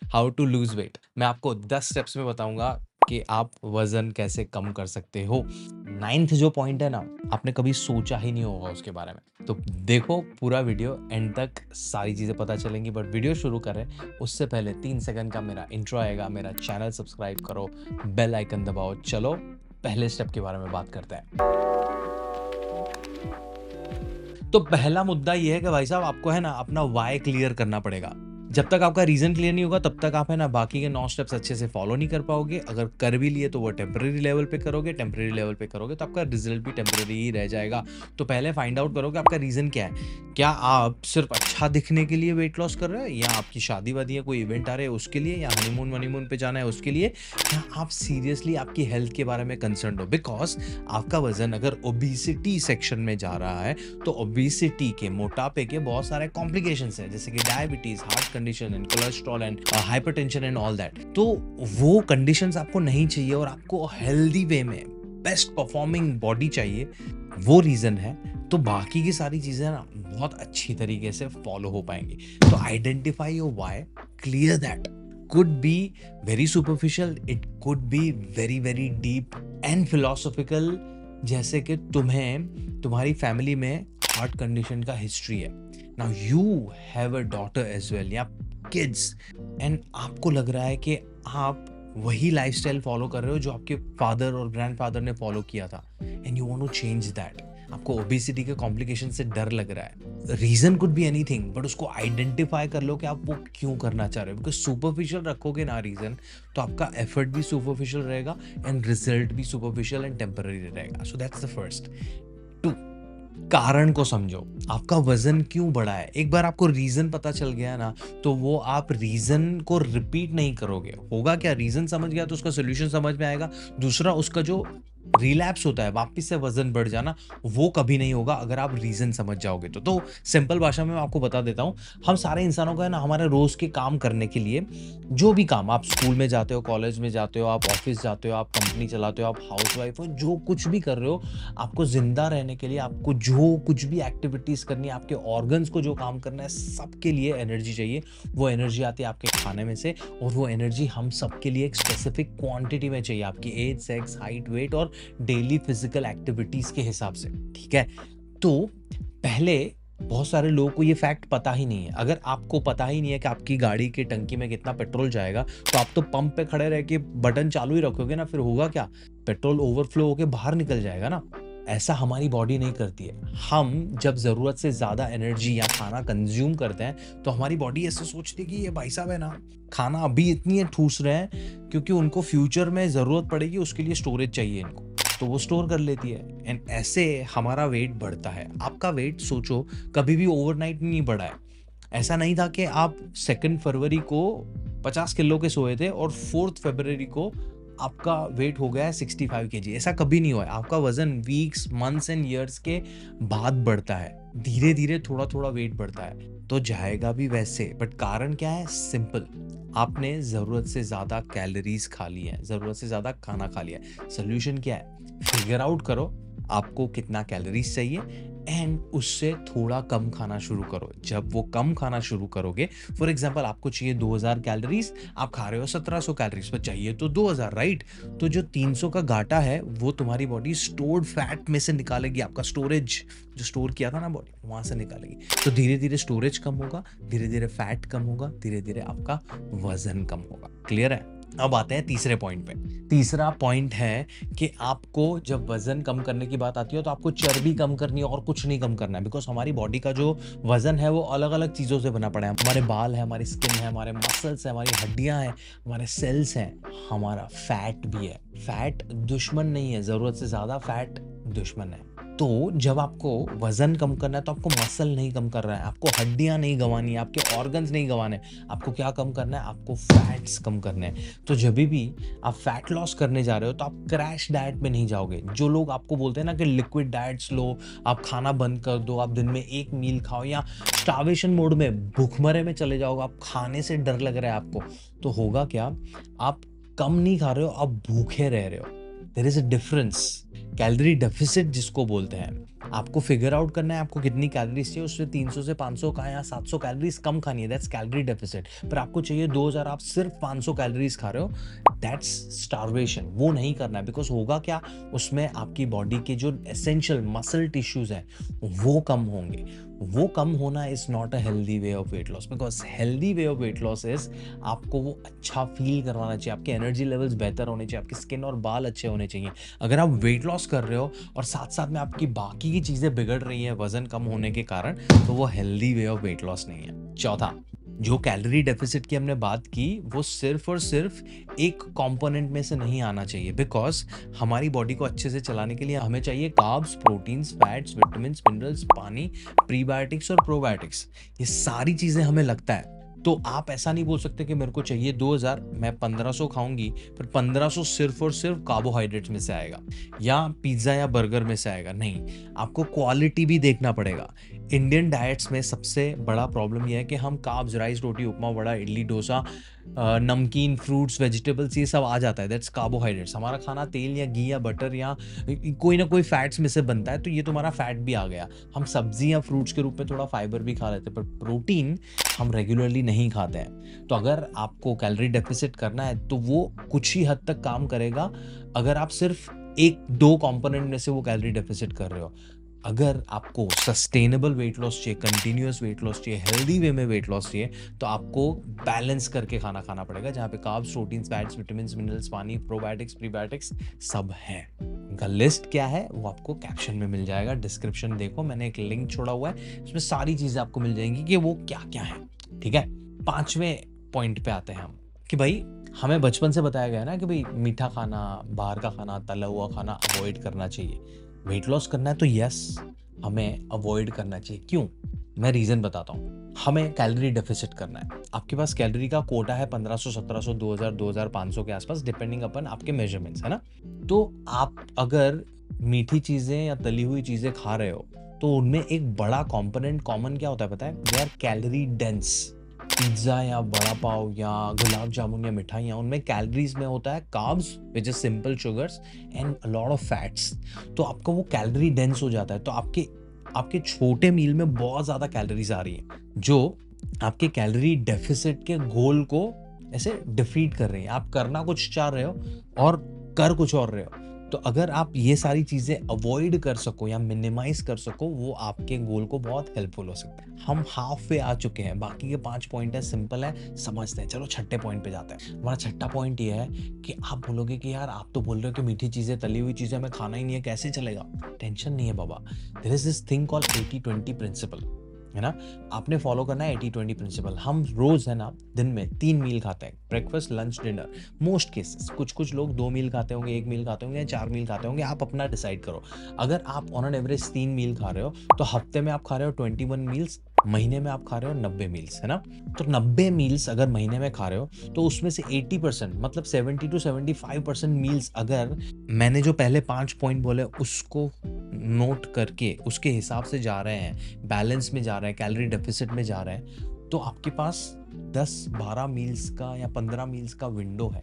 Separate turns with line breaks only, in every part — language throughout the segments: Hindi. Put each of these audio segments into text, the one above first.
How to lose weight. मैं आपको 10 स्टेप्स में बताऊंगा कि आप वजन कैसे कम कर सकते हो। 9th जो पॉइंट है ना, आपने कभी सोचा ही नहीं होगा उसके बारे में। तो देखो पूरा वीडियो एंड तक, सारी चीज़ें पता चलेंगी। बट वीडियो शुरू करें उससे पहले 3 सेकंड का मेरा इंट्रो आएगा। मेरा चैनल सब्सक्राइब करो, बेल आइकन दबाओ। चलो पहले स्टेप के बारे में बात करते हैं। तो पहला मुद्दा ये है कि भाई साहब आपको है ना अपना वाई क्लियर करना पड़ेगा। जब तक आपका रीजन क्लियर नहीं होगा तब तक आप है ना बाकी के 9 स्टेप्स अच्छे से फॉलो नहीं कर पाओगे। अगर कर भी लिए तो वो टेम्परेरी लेवल पे करोगे, टेम्परेरी लेवल पे करोगे तो आपका रिजल्ट भी टेम्परेरी ही रह जाएगा। तो पहले फाइंड आउट करो कि आपका रीजन क्या है। क्या आप सिर्फ अच्छा दिखने के लिए वेट लॉस कर रहे हो, या आपकी शादी वादी है, कोई इवेंट आ रहे हैं उसके लिए, या हनीमून वनीमून पे जाना है उसके लिए, या आप सीरियसली आपकी हेल्थ के बारे में कंसर्न हो। बिकॉज आपका वजन अगर ओबेसिटी सेक्शन में जा रहा है तो ओबेसिटी के, मोटापे के बहुत सारे कॉम्प्लिकेशंस हैं, जैसे कि diabetes, heart condition and cholesterol and hypertension and all that. तो वो कंडीशंस आपको नहीं चाहिए और आपको हेल्दी वे में बेस्ट परफॉर्मिंग बॉडी चाहिए, वो रीजन है। तो बाकी की सारी चीजें ना बहुत अच्छी तरीके से फॉलो हो पाएंगी। तो identify your why, clear that. could be very superficial, it could be very very deep and philosophical, जैसे कि तुम्हारी फैमिली में हार्ट कंडीशन का हिस्ट्री है। Now you have a daughter as well या किड्स, एंड आपको लग रहा है कि आप वही लाइफस्टाइल फॉलो कर रहे हो जो आपके फादर और ग्रैंडफादर ने फॉलो किया था, and you want to change that. आपको ओबेसिटी के कॉम्प्लिकेशन से डर लग रहा है। Reason could be anything, but उसको आइडेंटिफाई कर लो कि आप वो क्यों करना चाह रहे हो। बिकॉज सुपरफिशियल रखोगे ना रीजन, तो आपका एफर्ट भी सुपरफिशियल रहेगा एंड रिजल्ट भी सुपरफिशियल एंड टेम्पररी रहेगा। So that's the first. 2, कारण को समझो। आपका वजन क्यों बढ़ा है। एक बार आपको रीजन पता चल गया ना, तो वो आप रीजन को रिपीट नहीं करोगे। होगा क्या, रीजन समझ गया तो उसका सोल्यूशन समझ में आएगा। दूसरा, उसका जो रिलैप्स होता है, वापस से वजन बढ़ जाना, वो कभी नहीं होगा अगर आप रीजन समझ जाओगे तो सिंपल भाषा में मैं आपको बता देता हूं। हम सारे इंसानों को है ना, हमारे रोज के काम करने के लिए, जो भी काम, आप स्कूल में जाते हो, कॉलेज में जाते हो, आप ऑफिस जाते हो, आप कंपनी चलाते हो, आप हाउसवाइफ हो, जो कुछ भी कर रहे हो, आपको जिंदा रहने के लिए आपको जो कुछ भी एक्टिविटीज करनी है, आपके ऑर्गन्स को जो काम करना है, सबके लिए एनर्जी चाहिए। वो एनर्जी आती है आपके खाने में से, और वो एनर्जी हम सबके लिए एक स्पेसिफिक क्वांटिटी में चाहिए, आपकी एज, सेक्स, हाइट, वेट और डेली फिजिकल एक्टिविटीज के हिसाब से। ठीक है। तो पहले बहुत सारे लोगों को ये फैक्ट पता ही नहीं है। अगर आपको पता ही नहीं है कि आपकी गाड़ी की टंकी में कितना पेट्रोल जाएगा, तो आप तो पंप पे खड़े रह के बटन चालू ही रखोगे ना, फिर होगा क्या, पेट्रोल ओवरफ्लो होके बाहर निकल जाएगा ना। ऐसा हमारी बॉडी नहीं करती है। हम जब जरूरत से ज्यादा एनर्जी या खाना कंज्यूम करते हैं तो हमारी बॉडी ऐसे सोचती है कि ये भाई साहब है ना, खाना अभी इतनी ठूस रहे हैं क्योंकि उनको फ्यूचर में जरूरत पड़ेगी, उसके लिए स्टोरेज चाहिए इनको, तो वो स्टोर कर लेती है। एंड ऐसे हमारा वेट बढ़ता है। आपका वेट सोचो कभी भी ओवरनाइट नहीं बढ़ा है। ऐसा नहीं था कि आप 2 फरवरी को 50 किलो के सोए थे और 4 फरवरी को आपका वेट हो गया है 65 kg। ऐसा कभी नहीं हुआ है। आपका वजन वीक्स, मंथ्स एंड ईयर्स के बाद बढ़ता है। धीरे धीरे थोड़ा थोड़ा वेट बढ़ता है, तो जाएगा भी वैसे। बट कारण क्या है, सिंपल, आपने जरूरत से ज्यादा कैलोरीज खा ली है, जरूरत से ज्यादा खाना खा लिया है। सोल्यूशन क्या है, फिगर आउट करो आपको कितना कैलोरीज चाहिए एंड उससे थोड़ा कम खाना शुरू करो। जब वो कम खाना शुरू करोगे, फॉर एग्जांपल आपको चाहिए 2000 कैलोरीज, आप खा रहे हो 1700 कैलोरीज, पर चाहिए तो 2000, राइट। तो जो 300 का घाटा है वो तुम्हारी बॉडी स्टोर्ड फैट में से निकालेगी, आपका स्टोरेज जो स्टोर किया था ना बॉडी, वहां से निकालेगी। तो धीरे धीरे स्टोरेज कम होगा, धीरे धीरे फैट कम होगा, धीरे धीरे आपका वजन कम होगा। क्लियर है। अब आते हैं तीसरे पॉइंट पे। तीसरा पॉइंट है कि आपको जब वजन कम करने की बात आती है तो आपको चर्बी कम करनी है और कुछ नहीं कम करना है। बिकॉज हमारी बॉडी का जो वजन है वो अलग अलग चीजों से बना पड़ा है। हमारे बाल है, हमारी स्किन है, हमारे मसल्स है, हमारी हड्डियां हैं, हमारे सेल्स हैं, हमारा फैट भी है। फैट दुश्मन नहीं है, जरूरत से ज्यादा फैट दुश्मन है। तो जब आपको वजन कम करना है तो आपको मसल नहीं कम कर रहा है, आपको हड्डियां नहीं गंवानी है, आपके ऑर्गन्स नहीं गंवाने। आपको क्या कम करना है, आपको फैट्स कम करने हैं। तो जब भी आप फैट लॉस करने जा रहे हो तो आप क्रैश डाइट में नहीं जाओगे। जो लोग आपको बोलते हैं ना कि लिक्विड डाइट्स लो, आप खाना बंद कर दो, आप दिन में 1 मील खाओ, या स्टार्वेशन मोड में, भूखमरे में चले जाओगे, आप खाने से डर लग रहा है आपको, तो होगा क्या, आप कम नहीं खा रहे हो, आप भूखे रह रहे हो। There is a difference. Calorie deficit जिसको बोलते हैं, आपको फिगर आउट करना है आपको कितनी कैलोरीज चाहिए, उससे 300 से 500 का या 700 कैलोरीज कम खानी है, दैट्स कैलोरी डेफिसिट। पर आपको चाहिए 2000, आप सिर्फ 500 कैलोरीज खा रहे हो, दैट्स स्टारवेशन। वो नहीं करना है, बिकॉज होगा क्या, उसमें आपकी बॉडी के जो एसेंशियल मसल टिश्यूज हैं वो कम होंगे। वो कम होना is not a healthy way of weight loss, because healthy way of weight loss is आपको वो अच्छा फील करवाना चाहिए, आपके एनर्जी लेवल्स बेहतर होने चाहिए, आपकी स्किन और बाल अच्छे होने चाहिए। अगर आप वेट लॉस कर रहे हो और साथ साथ में आपकी बाकी की चीजें बिगड़ रही हैं वजन कम होने के कारण, तो वो healthy way of weight loss नहीं है। चौथा, जो कैलोरी डेफिसिट की हमने बात की, वो सिर्फ और सिर्फ एक कंपोनेंट में से नहीं आना चाहिए, बिकॉज हमारी बॉडी को अच्छे से चलाने के लिए हमें चाहिए carbs, proteins, fats, vitamins, minerals, पानी, प्रीबायोटिक्स और प्रोबायोटिक्स। ये सारी चीजें हमें लगता है। तो आप ऐसा नहीं बोल सकते कि मेरे को चाहिए 2000, मैं 1500 खाऊंगी, पर 1500 सिर्फ और सिर्फ कार्बोहाइड्रेट्स में से आएगा या पिज्जा या बर्गर में से आएगा। नहीं, आपको क्वालिटी भी देखना पड़ेगा। इंडियन डाइट्स में सबसे बड़ा प्रॉब्लम यह है कि हम कार्ब्स, राइस, रोटी, उपमा, वड़ा, इडली, डोसा, नमकीन, फ्रूट्स, वेजिटेबल्स, ये सब आ जाता है, दैट्स कार्बोहाइड्रेट्स। हमारा खाना तेल या घी या बटर या कोई ना कोई फैट्स में से बनता है, तो ये तुम्हारा फैट भी आ गया। हम सब्जी या फ्रूट्स के रूप में थोड़ा फाइबर भी खा लेते हैं, पर प्रोटीन हम रेगुलरली नहीं खाते हैं। तो अगर आपको कैलोरी डेफिसिट करना है तो वो कुछ ही हद तक काम करेगा अगर आप सिर्फ एक दो कंपोनेंट में से वो कैलोरी डेफिसिट कर रहे हो। अगर आपको सस्टेनेबल वेट लॉस चाहिए, कंटिन्यूअस वेट लॉस चाहिए, हेल्दी वे में वेट लॉस चाहिए, तो आपको बैलेंस करके खाना खाना पड़ेगा, जहाँ पे carbs, proteins, fats, vitamins, minerals, पानी, प्रोबायोटिक्स, प्रीबायोटिक्स सब है। उनका लिस्ट क्या है वो आपको कैप्शन में मिल जाएगा, डिस्क्रिप्शन देखो, मैंने एक लिंक छोड़ा हुआ है, उसमें सारी चीजें आपको मिल जाएंगी कि वो क्या क्या है। ठीक है, 5वें पॉइंट पे आते हैं हम कि भाई हमें बचपन से बताया गया है ना कि भाई मीठा खाना, बाहर का खाना, तला हुआ खाना अवॉइड करना चाहिए। वेट लॉस करना है तो यस, हमें अवॉइड करना चाहिए। क्यों? मैं रीजन बताता हूँ। हमें कैलोरी डेफिसिट करना है। आपके पास कैलोरी का कोटा है 1500, 1700, 2000, 2500 के आसपास, डिपेंडिंग अपन आपके मेजरमेंट्स, है ना। तो आप अगर मीठी चीजें या तली हुई चीजें खा रहे हो तो उनमें एक बड़ा कंपोनेंट कॉमन क्या होता है पता है? They are calorie dense. Pizza या बड़ा पाव या गुलाब जामुन या मिठाइयाँ, उनमें कैलोरीज में होता है carbs which is simple sugars and a lot of fats. तो आपका वो कैलोरी डेंस हो जाता है, तो आपके छोटे मील में बहुत ज्यादा कैलोरीज आ रही है, जो आपके कैलोरी डेफिसिट के गोल को ऐसे डिफीट कर रही है। आप करना कुछ चाह रहे हो और कर कुछ और रहे हो। तो अगर आप ये सारी चीजें अवॉइड कर सको या मिनिमाइज कर सको, वो आपके गोल को बहुत हेल्पफुल हो सकता है। हम हाफ वे आ चुके हैं, बाकी के 5 पॉइंट है, सिंपल है, समझते हैं। चलो छठे पॉइंट पे जाते हैं। हमारा छठा पॉइंट ये है कि आप बोलोगे कि यार आप तो बोल रहे हो कि मीठी चीजें, तली हुई चीजें हमें खाना ही नहीं है, कैसे चलेगा? टेंशन नहीं है बाबा, there is this thing called 80-20 principle, है ना। आपने फॉलो करना है 80-20 प्रिंसिपल। हम रोज है ना दिन में 3 मील खाते हैं, breakfast, lunch, dinner, most cases. कुछ लोग 2 मील खाते होंगे, 1 मील खाते होंगे या 4 मील खाते होंगे, आप अपना डिसाइड करो। अगर आप ऑन एन एवरेज 3 मील खा रहे हो तो हफ्ते में आप खा रहे हो 21 मील्स, महीने में आप खा रहे हो 90 मील्स, है ना। तो 90 मील्स अगर महीने में खा रहे हो तो उसमें से 80% मतलब 70-75% मील्स, अगर मैंने जो पहले 5 पॉइंट बोले उसको नोट करके उसके हिसाब से जा रहे हैं, बैलेंस में जा रहे हैं, कैलोरी डेफिसिट में जा रहे हैं, तो आपके पास 10-12 मील्स का या 15 मील्स का विंडो है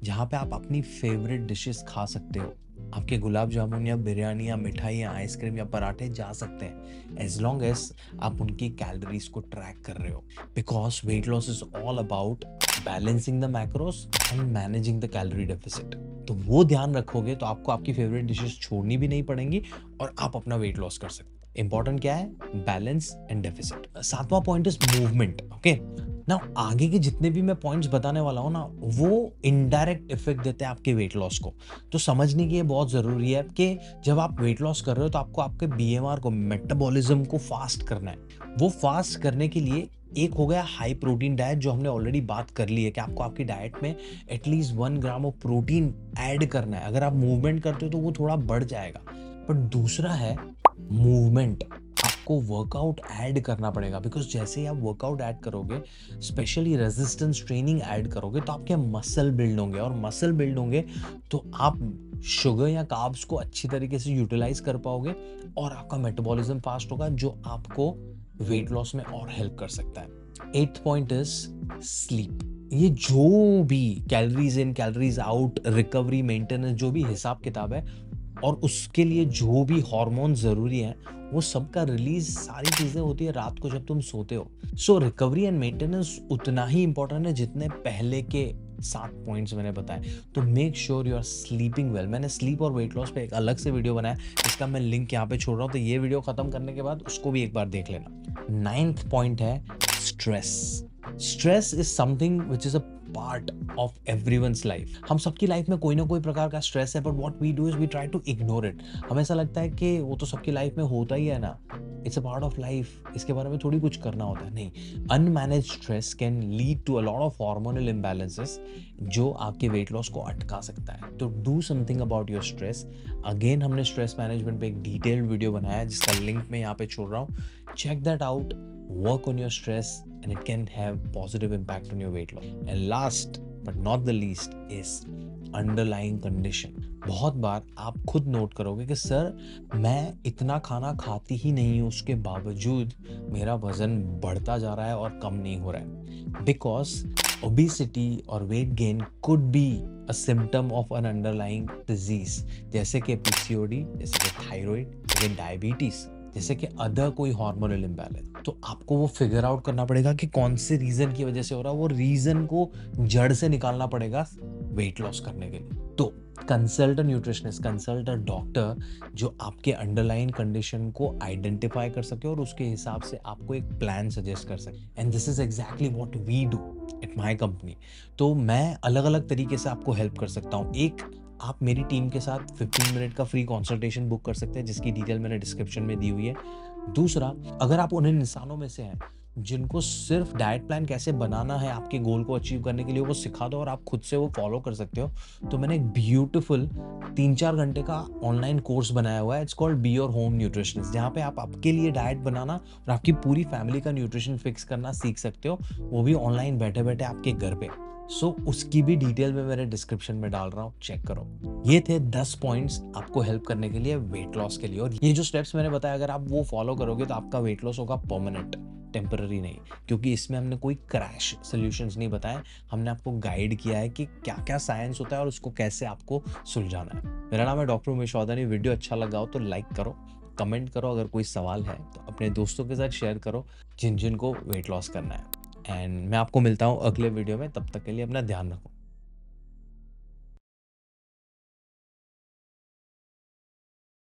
जहाँ पे आप अपनी फेवरेट डिशेस खा सकते हो। आपके गुलाब जामुन या बिरयानी या मिठाई या आइसक्रीम या पराठे जा सकते हैं, एज लॉन्ग एज आप उनकी कैलोरीज को ट्रैक कर रहे हो। Because weight loss is all about balancing the macros and managing the calorie deficit. तो वो ध्यान रखोगे तो आपको आपकी फेवरेट डिशेस छोड़नी भी नहीं पड़ेंगी और आप अपना वेट लॉस कर सकते हैं। इंपॉर्टेंट क्या है? Balance and deficit. 7वां पॉइंट इज मूवमेंट। ओके, ना आगे के जितने भी मैं पॉइंट्स बताने वाला हूं ना, वो इनडायरेक्ट इफेक्ट देते हैं आपके वेट लॉस को। तो समझने की ये बहुत जरूरी है कि जब आप वेट लॉस कर रहे हो तो आपको आपके बीएमआर को, मेटाबॉलिज्म को फास्ट करना है। वो फास्ट करने के लिए एक हो गया हाई प्रोटीन डाइट, जो हमने ऑलरेडी बात कर ली है कि आपको आपकी डाइट में at least 1 gram of protein add करना है। अगर आप मूवमेंट करते हो तो वो थोड़ा बढ़ जाएगा। पर दूसरा है मूवमेंट, आपको वर्कआउट ऐड करना पड़ेगा। बिकॉज जैसे ही आप वर्कआउट ऐड करोगे, स्पेशली रेजिस्टेंस ट्रेनिंग ऐड करोगे, तो आपके मसल बिल्ड होंगे, और मसल बिल्ड होंगे तो आप शुगर या कार्ब्स को अच्छी तरीके से यूटिलाइज कर पाओगे और आपका मेटाबॉलिज्म फास्ट होगा, जो आपको वेट लॉस में और हेल्प कर सकता है। 8th point is sleep. ये जो भी calories in calories out, recovery, maintenance, जो भी हिसाब किताब है, और उसके लिए जो भी हार्मोन ज़रूरी है, वो सबका रिलीज़ सारी चीज़ें होती है रात को जब तुम सोते हो। सो रिकवरी एंड मेंटेनेंस उतना ही इम्पोर्टेंट है जितने पहले के 7 पॉइंट्स मैंने बताए। तो make sure you are sleeping well. मैंने स्लीप और वेट लॉस पे एक अलग से वीडियो बनाया, जिसका मैं लिंक यहाँ पे छोड़ रहा हूँ, तो ये वीडियो खत्म करने के बाद उसको भी एक बार देख लेना। 9th पॉइंट है stress. Stress is something which is a part of everyone's life. हम सबकी लाइफ में कोई ना कोई प्रकार का स्ट्रेस है, but what we do is we try to ignore it. हमें ऐसा लगता है कि वो तो सबकी लाइफ में होता ही है ना, it's a part of life, इसके बारे में थोड़ी कुछ करना होता है। नहीं, unmanaged stress can lead to a lot of hormonal imbalances जो आपके वेट लॉस को अटका सकता है। तो do something about your stress. Again हमने स्ट्रेस मैनेजमेंट पे एक डिटेल्ड वीडियो बनाया है, जिसका लिंक मैं यहाँ पे छोड़ रहा हूँ। Check that out, work on your stress, and it can have positive impact on your weight loss. And last but not the least is underlying condition. बहुत बार आप खुद नोट करोगे कि सर मैं इतना खाना खाती ही नहीं हूँ, उसके बावजूद मेरा वजन बढ़ता जा रहा है और कम नहीं हो रहा है। बिकॉज ओबेसिटी और weight gain could be a symptom of N underlying disease, जैसे कि पीसीओडी, जैसे कि थायराइड, जैसे कि डायबिटीज, जैसे कि अदर कोई हार्मोनल इम्बैलेंस। तो आपको वो फिगर आउट करना पड़ेगा कि कौन से रीजन की वजह से हो रहा है, वो रीजन को जड़ से निकालना पड़ेगा वेट लॉस करने के लिए। तो consult a nutritionist, consult a doctor जो आपके अंडरलाइन कंडीशन को आइडेंटिफाई कर सके और उसके हिसाब से आपको एक प्लान सजेस्ट कर सके। And this is exactly what we do at my company. तो मैं अलग अलग तरीके से आपको हेल्प कर सकता हूँ। एक, आप मेरी टीम के साथ 15 मिनट का फ्री कंसल्टेशन बुक कर सकते हैं, जिसकी डिटेल मैंने डिस्क्रिप्शन में दी हुई है। दूसरा, अगर आप उन इंसानों में से हैं जिनको सिर्फ डाइट प्लान कैसे बनाना है आपके गोल को अचीव करने के लिए, वो सिखा दो और आप खुद से वो फॉलो कर सकते हो, तो मैंने एक ब्यूटीफुल 3-4 घंटे का ऑनलाइन कोर्स बनाया हुआ है। It's called be your home nutritionist, जहाँ पे आप आपके लिए डाइट बनाना और आपकी पूरी फैमिली का न्यूट्रिशन फिक्स करना सीख सकते हो, वो भी ऑनलाइन बैठे बैठे आपके घर पे। उसकी भी डिटेल में मैंने डिस्क्रिप्शन में डाल रहा हूँ, चेक करो। ये थे 10 पॉइंट्स आपको हेल्प करने के लिए वेट लॉस के लिए, और ये जो स्टेप्स मैंने बताया अगर आप वो फॉलो करोगे तो आपका वेट लॉस होगा परमानेंट, टेम्पररी नहीं। क्योंकि इसमें हमने कोई क्रैश सॉल्यूशंस नहीं बताए, हमने आपको गाइड किया है कि क्या क्या साइंस होता है और उसको कैसे आपको सुलझाना है। मेरा नाम है डॉक्टर उमेश चौधरी। वीडियो अच्छा लगा हो तो लाइक करो, कमेंट करो, अगर कोई सवाल है तो अपने दोस्तों के साथ शेयर करो जिन जिनको वेट लॉस करना है। एंड मैं आपको मिलता हूँ अगले वीडियो में, तब तक के लिए अपना ध्यान रखो।